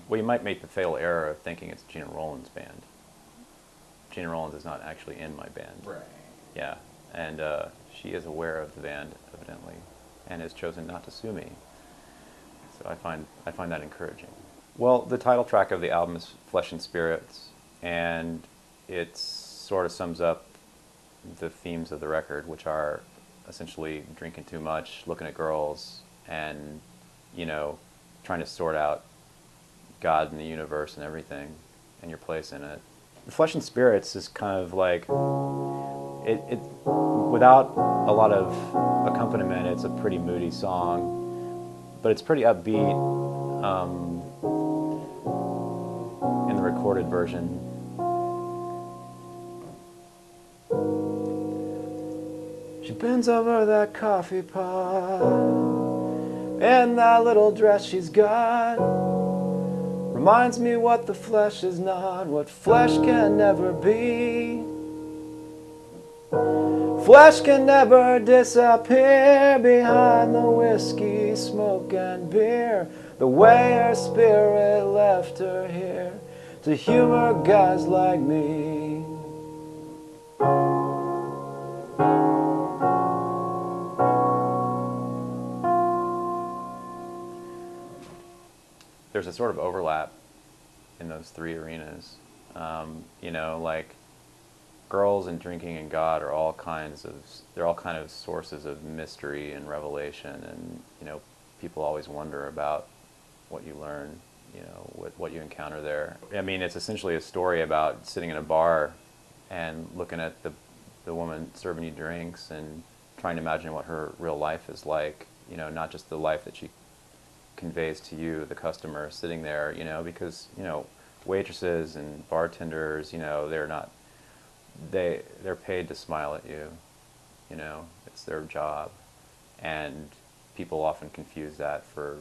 Well, you might make the fatal error of thinking it's Gena Rowlands Band. Gena Rowlands is not actually in my band. Right. Yeah, and she is aware of the band, evidently, and has chosen not to sue me. So I find that encouraging. Well, the title track of the album is Flesh and Spirits, and it sort of sums up the themes of the record, which are essentially drinking too much, looking at girls, and, you know, trying to sort out God and the universe and everything, and your place in it. The Flesh and Spirits is kind of like, it without a lot of accompaniment, it's a pretty moody song, but it's pretty upbeat in the recorded version. She bends over that coffee pot, and that little dress she's got reminds me what the flesh is not, what flesh can never be. Flesh can never disappear behind the whiskey, smoke, and beer. The way her spirit left her here to humor guys like me. There's a sort of overlap in those three arenas. You know, like girls and drinking and God are all kinds of, they're all kind of sources of mystery and revelation, and, you know, people always wonder about what you learn, you know, what you encounter there. I mean, it's essentially a story about sitting in a bar and looking at the woman serving you drinks and trying to imagine what her real life is like, you know, not just the life that she conveys to you, the customer, sitting there, you know, because, you know, waitresses and bartenders, you know, they're paid to smile at you, you know, it's their job, and people often confuse that for,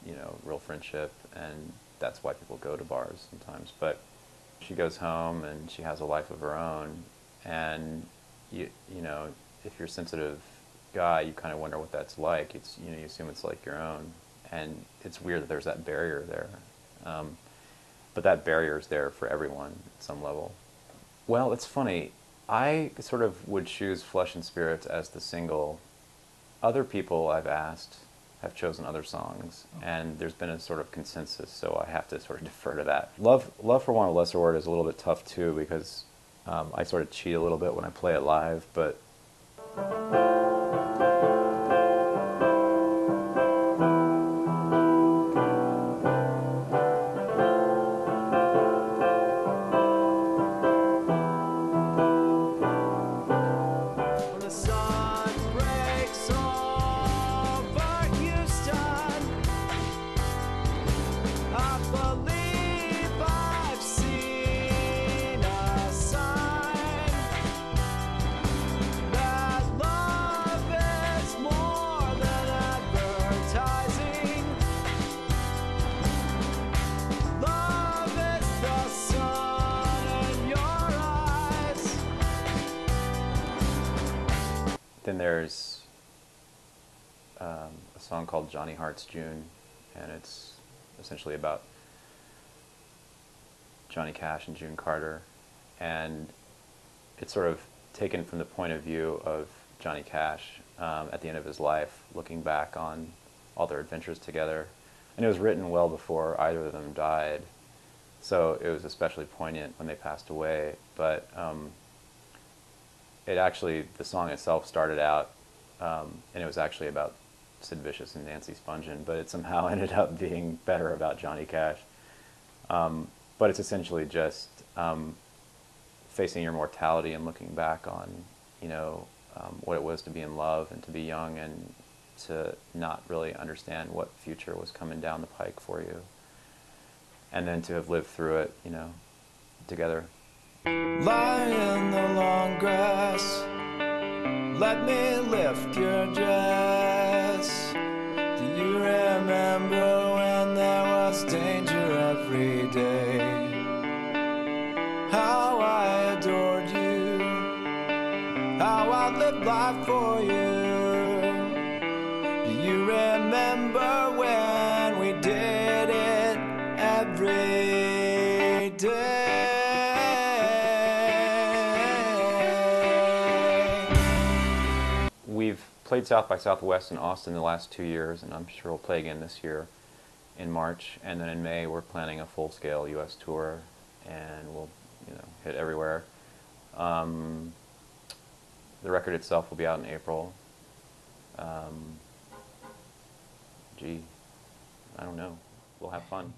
you know, real friendship, and that's why people go to bars sometimes. But she goes home and she has a life of her own, and you know, if you're a sensitive guy, you kind of wonder what that's like. It's, you know, you assume it's like your own, and it's weird that there's that barrier there. But that barrier is there for everyone at some level. Well, it's funny. I sort of would choose Flesh and Spirits as the single. Other people I've asked have chosen other songs, and there's been a sort of consensus, so I have to sort of defer to that. Love for Want of a Lesser Word is a little bit tough too, because I sort of cheat a little bit when I play it live, but then there's a song called Johnny Hart's June, and it's essentially about Johnny Cash and June Carter, and it's sort of taken from the point of view of Johnny Cash at the end of his life, looking back on all their adventures together. And it was written well before either of them died, so it was especially poignant when they passed away. But it actually, the song itself started out, and it was actually about Sid Vicious and Nancy Spungen, but it somehow ended up being better about Johnny Cash. But it's essentially just facing your mortality and looking back on, you know, what it was to be in love and to be young and to not really understand what future was coming down the pike for you, and then to have lived through it, you know, together. Lie in the long grass, let me lift your dress. Do you remember when there was danger every day? How I adored you, how I lived life for you. Do you remember when we did it every We've played South by Southwest in Austin the last 2 years, and I'm sure we'll play again this year in March. And then in May, we're planning a full-scale U.S. tour, and we'll, hit everywhere. The record itself will be out in April. Gee, I don't know. We'll have fun.